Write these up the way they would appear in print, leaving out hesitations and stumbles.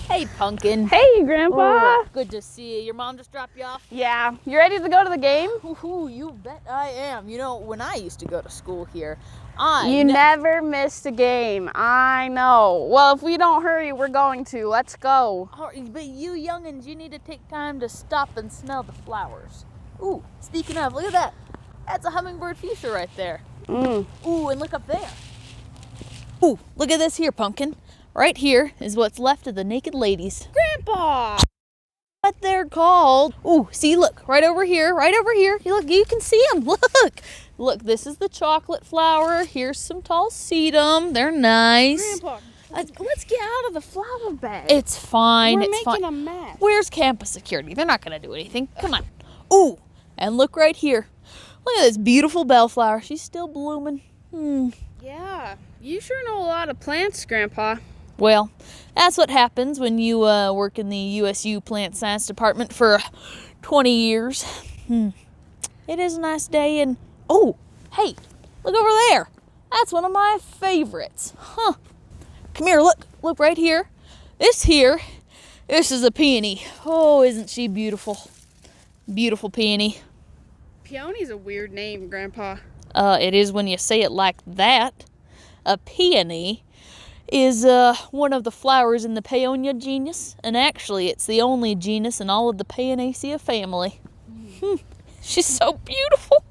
Hey, Pumpkin. Hey, Grandpa. Oh, good to see you. Your mom just dropped you off? Yeah. You ready to go to the game? Ooh, you bet I am. You know, when I used to go to school here, You never missed a game. I know. Well, if we don't hurry, we're going to. Let's go. Oh, but you youngins, you need to take time to stop and smell the flowers. Ooh, speaking of, look at that. That's a hummingbird fuchsia right there. Ooh, and look up there. Ooh, look at this here, Pumpkin. Right here is what's left of the naked ladies. Grandpa! What they're called. Ooh, see, look, right over here, right over here. You can see them, look. Look, this is the chocolate flower. Here's some tall sedum. They're nice. Grandpa, let's get out of the flower bed. It's fine, We're it's making fine. a mess. Where's campus security? They're not gonna do anything. Come on. Ooh, and look right here. Look at this beautiful bellflower. She's still blooming. Yeah, you sure know a lot of plants, Grandpa. Well, that's what happens when you work in the USU plant science department for 20 years. It is a nice day, and oh, hey, look over there. That's one of my favorites. Come here, look right here. This is a peony. Oh, isn't she beautiful? Beautiful peony. Peony's a weird name, Grandpa. It is when you say it like that. A peony is one of the flowers in the Paeonia genus, and actually it's the only genus in all of the Paeonaceae family. She's so beautiful.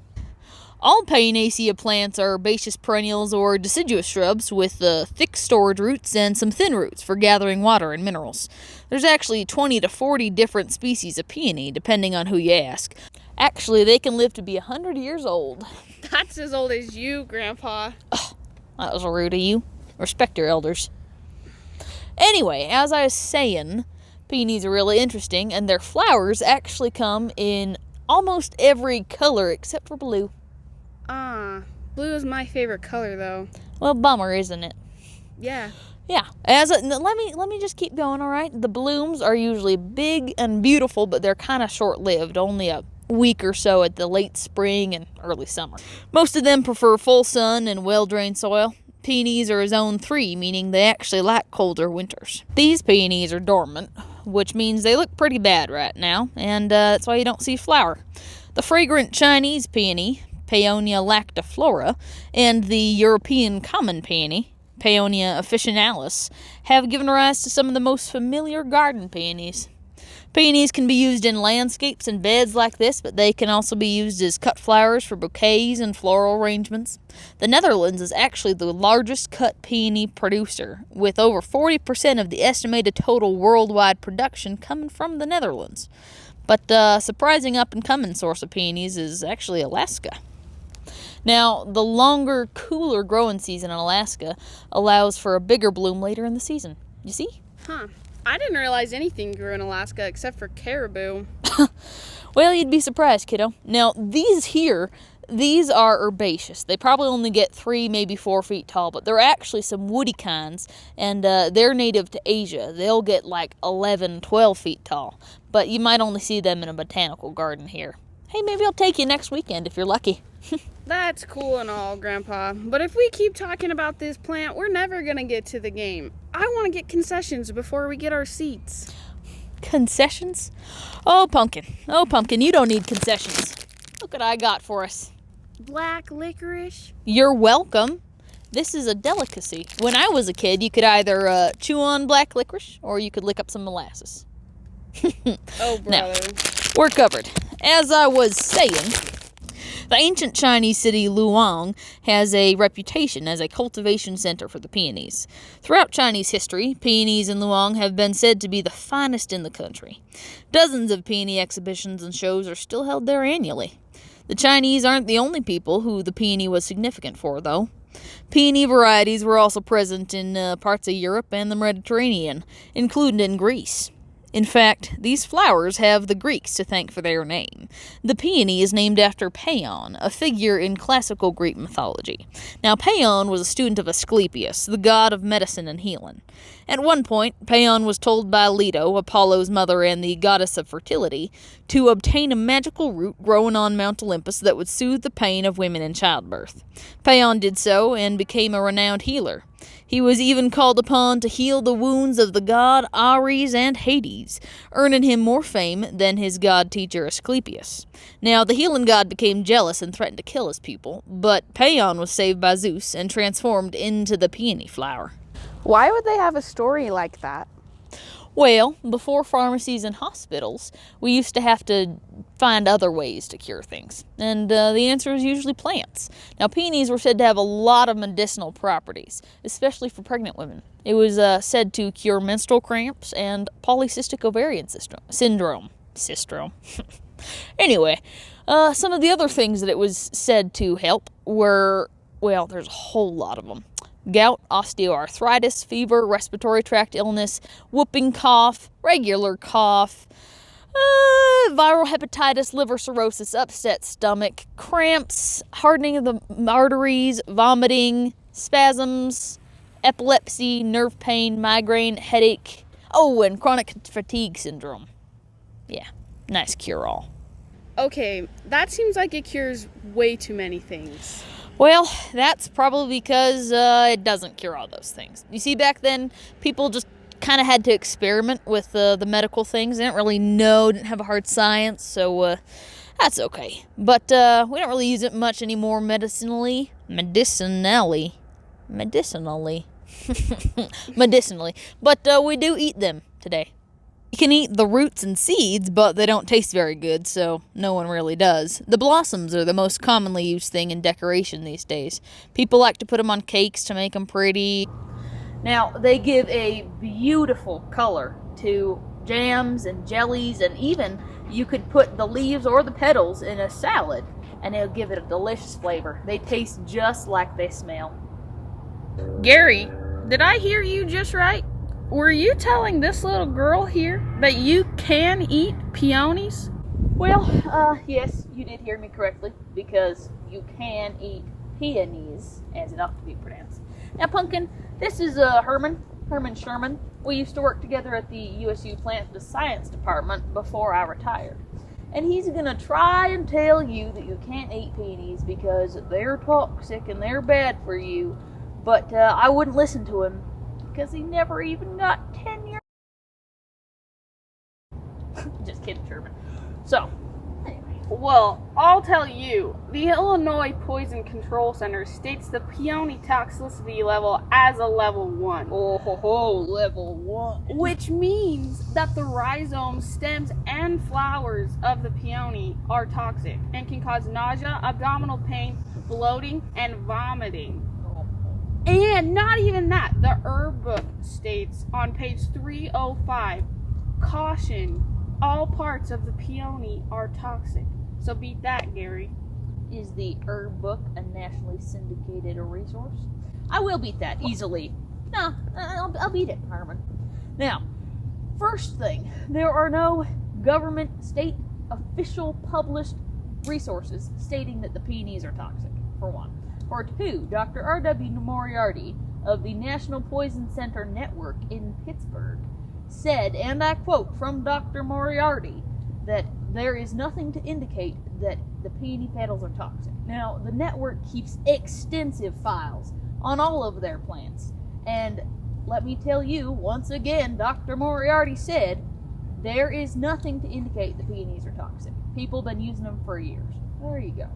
All Paeonaceae plants are herbaceous perennials or deciduous shrubs with thick storage roots and some thin roots for gathering water and minerals. There's actually 20 to 40 different species of peony, depending on who you ask. Actually, they can live to be 100 years old. That's as old as you, Grandpa. That was rude of you. Respect your elders. Anyway, as I was saying, peonies are really interesting, and their flowers actually come in almost every color except for blue. Blue is my favorite color, though. Well, bummer, isn't it? Yeah. Yeah. Let me just keep going, all right? The blooms are usually big and beautiful, but they're kind of short-lived, only a week or so at the late spring and early summer. Most of them prefer full sun and well-drained soil. Peonies are zone 3, meaning they actually like colder winters. These peonies are dormant, which means they look pretty bad right now, and that's why you don't see flower. The fragrant Chinese peony, Paeonia lactiflora, and the European common peony, Paeonia officinalis, have given rise to some of the most familiar garden peonies. Peonies can be used in landscapes and beds like this, but they can also be used as cut flowers for bouquets and floral arrangements. The Netherlands is actually the largest cut peony producer, with over 40% of the estimated total worldwide production coming from the Netherlands. But surprising up-and-coming source of peonies is actually Alaska. Now, the longer, cooler growing season in Alaska allows for a bigger bloom later in the season. You see? I didn't realize anything grew in Alaska except for caribou. Well, you'd be surprised, kiddo. Now, these are herbaceous. They probably only get 3, maybe 4 feet tall, but they're actually some woody kinds, and they're native to Asia. They'll get like 11, 12 feet tall, but you might only see them in a botanical garden here. Hey, maybe I'll take you next weekend if you're lucky. That's cool and all, Grandpa, but if we keep talking about this plant, we're never gonna get to the game. I want to get concessions before we get our seats. Concessions? Oh, Pumpkin, you don't need concessions. Look what I got for us. Black licorice? You're welcome. This is a delicacy. When I was a kid, you could either chew on black licorice or you could lick up some molasses. Oh, brother. Now, we're covered. As I was saying, the ancient Chinese city Luoyang has a reputation as a cultivation center for the peonies. Throughout Chinese history, peonies in Luoyang have been said to be the finest in the country. Dozens of peony exhibitions and shows are still held there annually. The Chinese aren't the only people who the peony was significant for, though. Peony varieties were also present in parts of Europe and the Mediterranean, including in Greece. In fact, these flowers have the Greeks to thank for their name. The peony is named after Paeon, a figure in classical Greek mythology. Now, Paeon was a student of Asclepius, the god of medicine and healing. At one point, Paeon was told by Leto, Apollo's mother and the goddess of fertility, to obtain a magical root growing on Mount Olympus that would soothe the pain of women in childbirth. Paeon did so and became a renowned healer. He was even called upon to heal the wounds of the god Ares and Hades, earning him more fame than his god teacher Asclepius. Now, the healing god became jealous and threatened to kill his people, but Paeon was saved by Zeus and transformed into the peony flower. Why would they have a story like that? Well, before pharmacies and hospitals, we used to have to find other ways to cure things. And the answer is usually plants. Now, peonies were said to have a lot of medicinal properties, especially for pregnant women. It was said to cure menstrual cramps and polycystic ovarian syndrome. Anyway, some of the other things that it was said to help were, well, there's a whole lot of them. Gout, osteoarthritis, fever, respiratory tract illness, whooping cough, regular cough, viral hepatitis, liver cirrhosis, upset stomach, cramps, hardening of the arteries, vomiting, spasms, epilepsy, nerve pain, migraine, headache, and chronic fatigue syndrome. Yeah, nice cure-all. Okay, that seems like it cures way too many things. Well, that's probably because it doesn't cure all those things. You see, back then, people just kind of had to experiment with the medical things. They didn't really know, didn't have a hard science, so that's okay. But we don't really use it much anymore medicinally. But we do eat them today. You can eat the roots and seeds, but they don't taste very good, so no one really does. The blossoms are the most commonly used thing in decoration these days. People like to put them on cakes to make them pretty. Now, they give a beautiful color to jams and jellies, and even you could put the leaves or the petals in a salad, and it'll give it a delicious flavor. They taste just like they smell. Gary, did I hear you just right? Were you telling this little girl here that you can eat peonies? Well, yes, you did hear me correctly, because you can eat peonies, as it ought to be pronounced. Now, Pumpkin, this is Herman Sherman. We used to work together at the USU Plant Science Department before I retired. And he's going to try and tell you that you can't eat peonies because they're toxic and they're bad for you. But I wouldn't listen to him because he never even got tenure. Just kidding, Sherman. So, anyway. Well, I'll tell you, the Illinois Poison Control Center states the peony toxicity level as a level 1. Level 1. Which means that the rhizomes, stems, and flowers of the peony are toxic and can cause nausea, abdominal pain, bloating, and vomiting. And not even that, the herb book states on page 305, caution, all parts of the peony are toxic. So beat that, Gary. Is the herb book a nationally syndicated resource? I will beat that easily. No, I'll beat it, Herman. Now, first thing, there are no government, state, official published resources stating that the peonies are toxic, for one. For two, Dr. R.W. Moriarty of the National Poison Center Network in Pittsburgh said, and I quote from Dr. Moriarty, that there is nothing to indicate that the peony petals are toxic. Now, the network keeps extensive files on all of their plants, and let me tell you, once again, Dr. Moriarty said, there is nothing to indicate the peonies are toxic. People have been using them for years. There you go.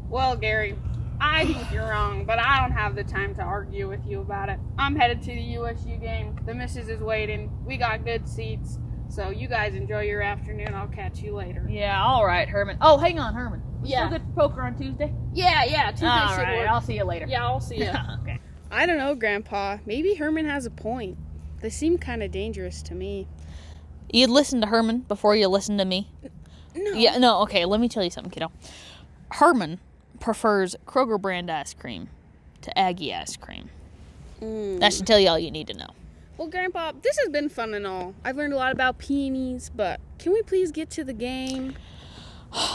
Well, Gary, I think you're wrong, but I don't have the time to argue with you about it. I'm headed to the USU game. The missus is waiting. We got good seats. So you guys enjoy your afternoon. I'll catch you later. Yeah, all right, Herman. Oh, hang on, Herman. Yeah. Still good for poker on Tuesday? Yeah, Tuesday All should right, work. I'll see you later. Yeah, I'll see you. Okay. I don't know, Grandpa. Maybe Herman has a point. They seem kind of dangerous to me. You'd listen to Herman before you listen to me? No. Yeah, no, okay, let me tell you something, kiddo. Herman prefers Kroger brand ice cream to Aggie ice cream. That should tell you all you need to know. Well, Grandpa, this has been fun and all. I've learned a lot about peonies, but can we please get to the game?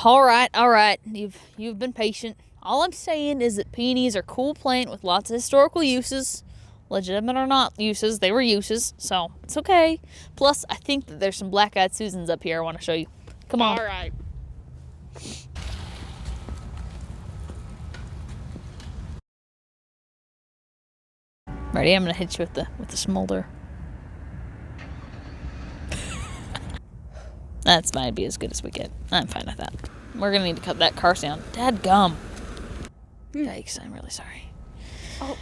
All right. You've been patient. All I'm saying is that peonies are a cool plant with lots of historical uses. Legitimate or not uses, they were uses, so it's okay. Plus, I think that there's some black-eyed Susans up here I want to show you. Come on. All right. Ready? I'm gonna hit you with the smolder. That's might be as good as we get. I'm fine with that. We're gonna need to cut that car sound. Dad gum. Yikes! I'm really sorry. Oh,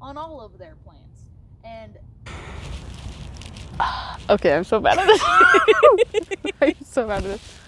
on all of their plants, and Okay, I'm so bad at this. I'm so bad at this.